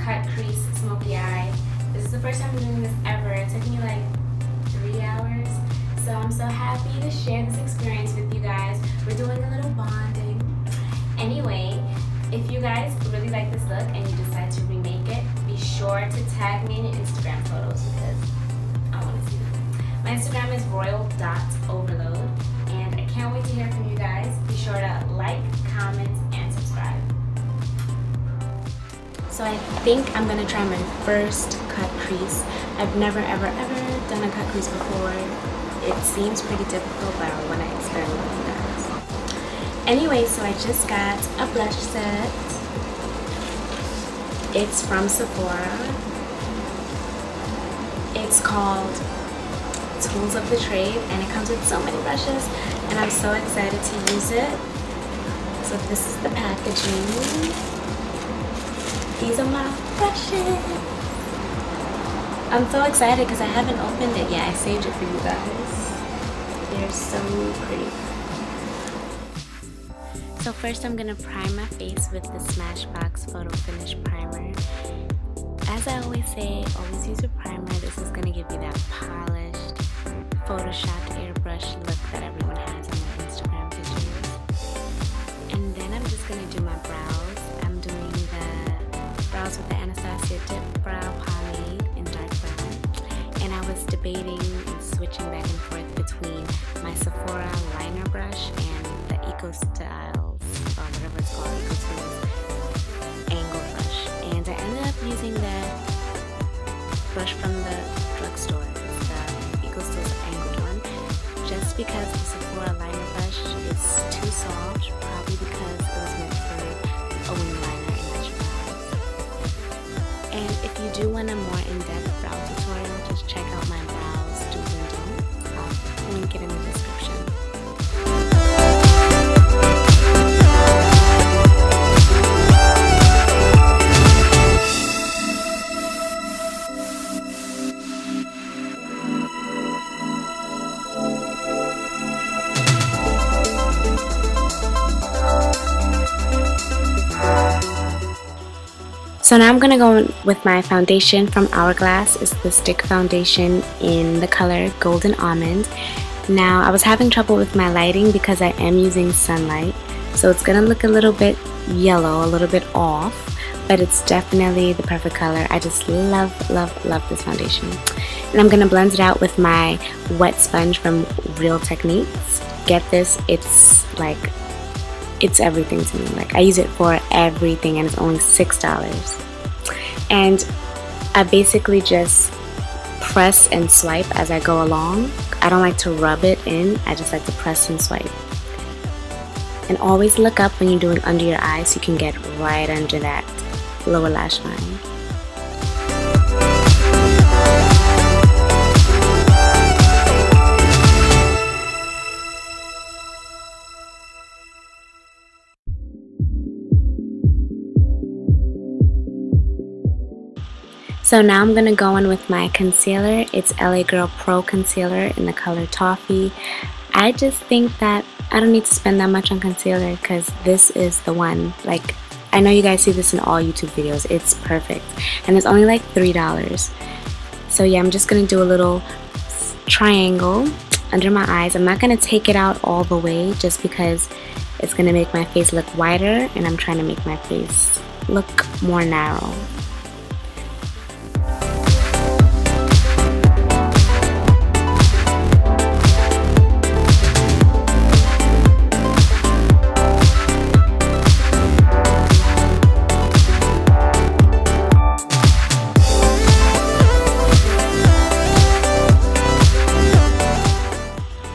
cut crease smoky eye. This is the first time I'm doing this ever. It took me like 3 hours. So I'm so happy to share this experience with you guys. We're doing a little bonding. Anyway, if you guys really like this look and you decide to remake it, be sure to tag me in your Instagram photos because I want to see them. My Instagram is royal.overload, and I can't wait to hear from you guys. Be sure to like, comment, and subscribe. So I think I'm gonna try my first cut crease. I've never ever done a cut crease before. It seems pretty difficult, but I want to experiment with you guys. Anyway, so I just got a blush set. It's from Sephora. It's called Tools of the Trade, and it comes with so many brushes, and I'm so excited to use it. So this is the packaging. These are my brushes. I'm so excited because I haven't opened it yet. I saved it for you guys. They're so pretty. So first I'm going to prime my face with the Smashbox Photo Finish Primer. As I always say, always use a primer. This is going to give you that polished, photoshopped airbrush look that everyone has on their Instagram pictures. And then I'm just going to do my brows. I'm doing the brows with the Anastasia Dip Brow Pomade in dark brown. And I was debating and switching back and forth between my Sephora liner brush and the Eco Styles, or whatever it's called, Eco Styles angle brush. And I ended up using the brush from the drugstore, the Eco Styles angled one, just because the Sephora liner brush is too soft, probably because it was meant for a wing liner and not your brows. And if you do want a more in-depth brow tutorial, just check out my brows do's and don'ts. I'll link it in the description. So now I'm going to go in with my foundation from Hourglass. It's the stick foundation in the color Golden Almond. Now I was having trouble with my lighting because I am using sunlight. So it's going to look a little bit yellow, a little bit off, but it's definitely the perfect color. I just love this foundation. And I'm going to blend it out with my wet sponge from Real Techniques. Get this, it's everything to me. Like, I use it for everything, and it's only $6. And I basically just press and swipe as I go along. I don't like to rub it in, I just like to press and swipe. And always look up when you're doing under your eyes so you can get right under that lower lash line. So now I'm going to go in with my concealer. It's LA Girl Pro Concealer in the color Toffee. I just think that I don't need to spend that much on concealer because this is the one. Like, I know you guys see this in all YouTube videos. It's perfect. And it's only like $3. So yeah, I'm just going to do a little triangle under my eyes. I'm not going to take it out all the way just because it's going to make my face look wider, and I'm trying to make my face look more narrow.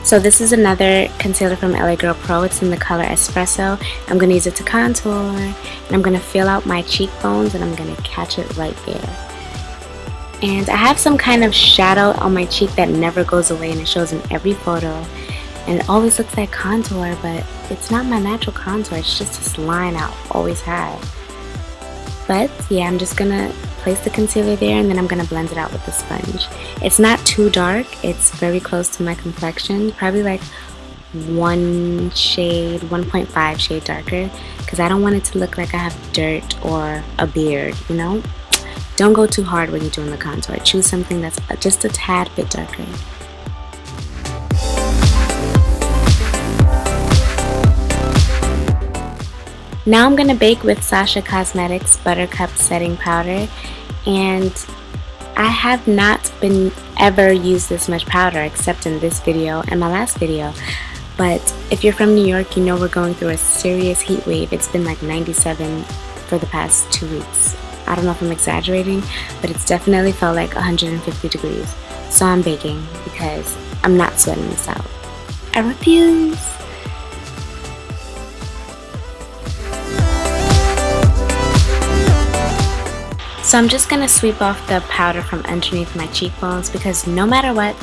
So this is another concealer from LA Girl Pro. It's in the color Espresso. I'm going to use it to contour, and I'm going to fill out my cheekbones, and I'm going to catch it right there. And I have some kind of shadow on my cheek that never goes away, and it shows in every photo. And it always looks like contour, but it's not my natural contour. It's just this line I always have. But yeah, I'm just going to place the concealer there, and then I'm going to blend it out with the sponge. It's not too dark. It's very close to my complexion. Probably like 1 shade, 1.5 shade darker, because I don't want it to look like I have dirt or a beard, you know? don't go too hard when you're doing the contour. Choose something that's just a tad bit darker. Now I'm going to bake with Sasha Cosmetics Buttercup Setting Powder, and I have not been ever used this much powder except in this video and my last video. But if you're from New York, you know we're going through a serious heat wave. It's been like 97 for the past 2 weeks. I don't know if I'm exaggerating, but it's definitely felt like 150 degrees. So I'm baking because I'm not sweating this out. I refuse. So I'm just going to sweep off the powder from underneath my cheekbones because no matter what,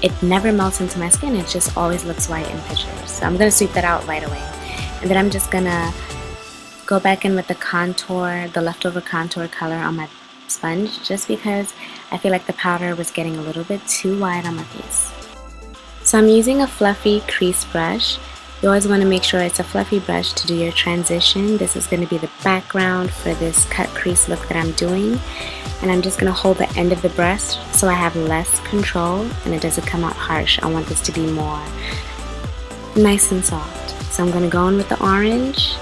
it never melts into my skin. It just always looks white in pictures. So I'm going to sweep that out right away. And then I'm just going to go back in with the contour, the leftover contour color on my sponge, just because I feel like the powder was getting a little bit too wide on my face. So I'm using a fluffy crease brush. You always want to make sure it's a fluffy brush to do your transition. This is going to be the background for this cut crease look that I'm doing. And I'm just going to hold the end of the brush so I have less control and it doesn't come out harsh. I want this to be more nice and soft. So I'm going to go in with the orange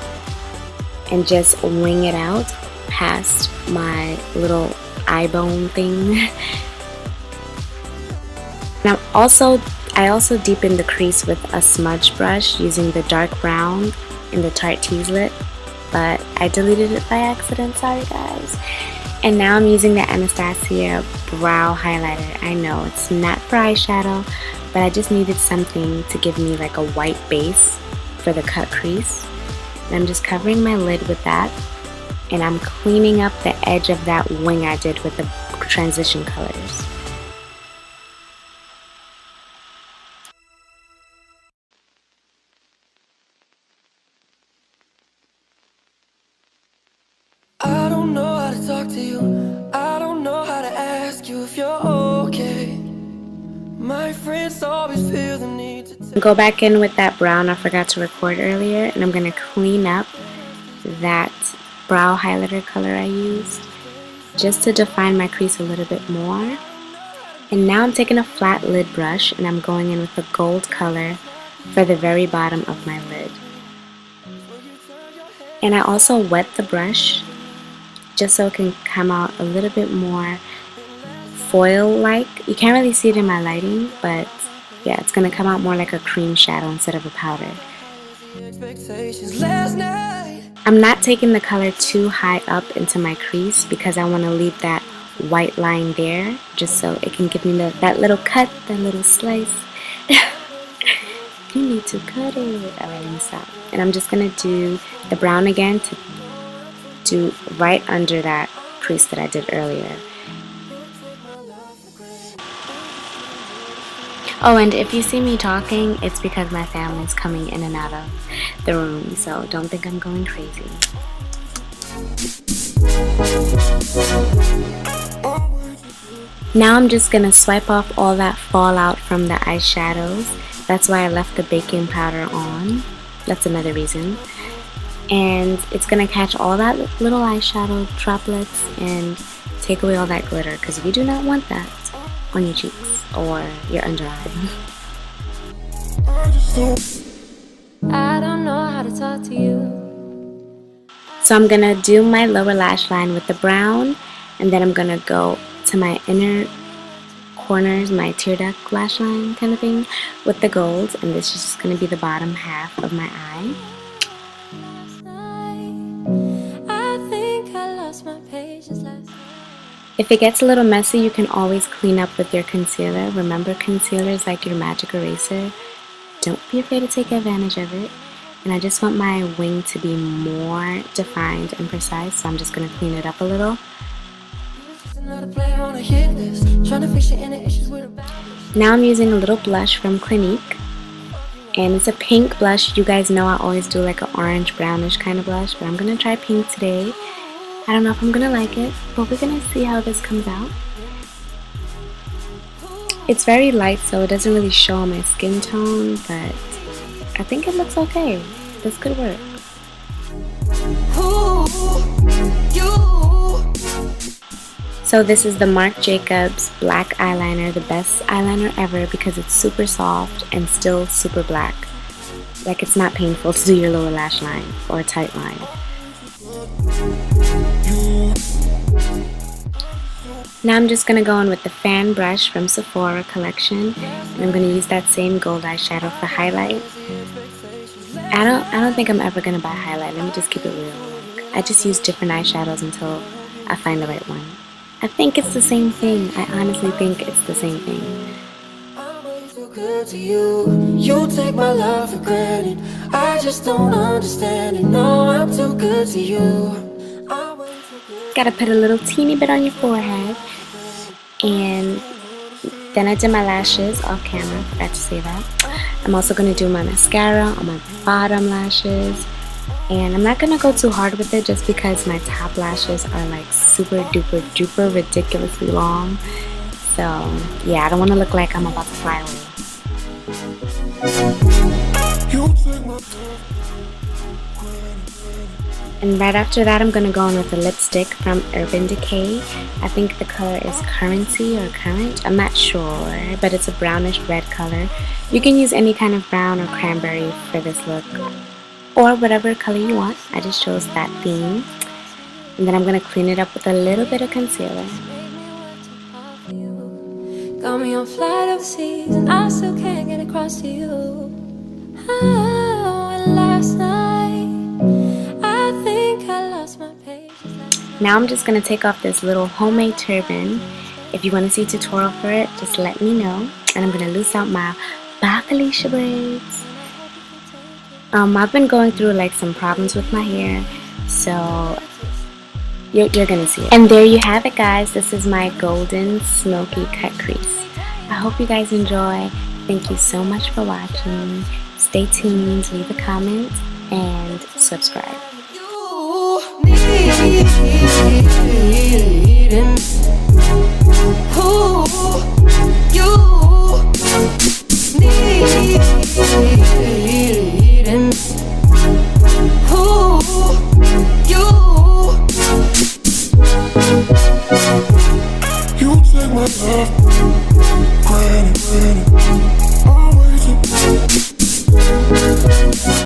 and just wing it out past my little eye bone thing. And I also deepened the crease with a smudge brush using the dark brown in the Tarte Tease Lit, but I deleted it by accident, sorry guys. And now I'm using the Anastasia brow highlighter. I know it's not for eyeshadow, but I just needed something to give me like a white base for the cut crease. And I'm just covering my lid with that, and I'm cleaning up the edge of that wing I did with the transition colors. I don't know how to talk to you. I don't know how to ask you if you're okay. My friends always feel the need to Go back in with that brown I forgot to record earlier, and I'm going to clean up that brow highlighter color I used just to define my crease a little bit more. And now I'm taking a flat lid brush and I'm going in with the gold color for the very bottom of my lid. And I also wet the brush just so it can come out a little bit more foil-like. You can't really see it in my lighting, but yeah, it's going to come out more like a cream shadow instead of a powder. I'm not taking the color too high up into my crease because I want to leave that white line there just so it can give me that little cut, that little slice. You need to cut it. Alright, let me stop. And I'm just going to do the brown again to do right under that crease that I did earlier. Oh, and if you see me talking, it's because my family's coming in and out of the room, so don't think I'm going crazy. Now I'm just going to swipe off all that fallout from the eyeshadows. That's why I left the baking powder on. That's another reason. And it's going to catch all that little eyeshadow droplets and take away all that glitter, because we do not want that on your cheeks or your under eye. I don't know how to talk to you. So I'm going to do my lower lash line with the brown, and then I'm going to go to my inner corners, my tear duct lash line kind of thing, with the gold, and this is just going to be the bottom half of my eye. If it gets a little messy, you can always clean up with your concealer. Remember, concealer is like your magic eraser. Don't be afraid to take advantage of it. And I just want my wing to be more defined and precise, so I'm just going to clean it up a little. Now I'm using a little blush from Clinique, and it's a pink blush. You guys know I always do like an orange brownish kind of blush, but I'm going to try pink today. I don't know if I'm going to like it, but we're going to see how this comes out. It's very light, so it doesn't really show on my skin tone, but I think it looks okay. This could work. So So this is the Marc Jacobs black eyeliner, the best eyeliner ever because it's super soft and still super black. Like it's not painful to do your lower lash line or a tight line. Now I'm just going to go in with the fan brush from Sephora collection, and I'm going to use that same gold eyeshadow for highlight. I don't think I'm ever going to buy highlight, let me just keep it real. I just use different eyeshadows until I find the right one. I think it's the same thing. I honestly think it's the same thing. Good to you. You take my love for granted. I just don't understand it. No, I'm too good to you. Gotta put a little teeny bit on your forehead. And then I did my lashes off camera, forgot to say that. I'm also gonna do my mascara on my bottom lashes. And I'm not gonna go too hard with it just because my top lashes are like super duper duper ridiculously long. So yeah, I don't wanna look like I'm about to fly away. And right after that, I'm going to go in with a lipstick from Urban Decay. I think the color is Currency or Current. I'm not sure, but it's a brownish red color. You can use any kind of brown or cranberry for this look, or whatever color you want. I just chose that theme. And then I'm going to clean it up with a little bit of concealer. Got me on flight overseas and I still can't get across to you. Oh, and last night I think I lost my patience. Now I'm just going to take off this little homemade turban. If you want to see a tutorial for it, just let me know. And I'm going to loose out my Bacalisha braids. I've been going through like some problems with my hair, so you're gonna see it. And there you have it, guys. This is my golden smoky cut crease. I hope you guys enjoy. Thank you so much for watching. Stay tuned, leave a comment, and subscribe. You take my love, granted.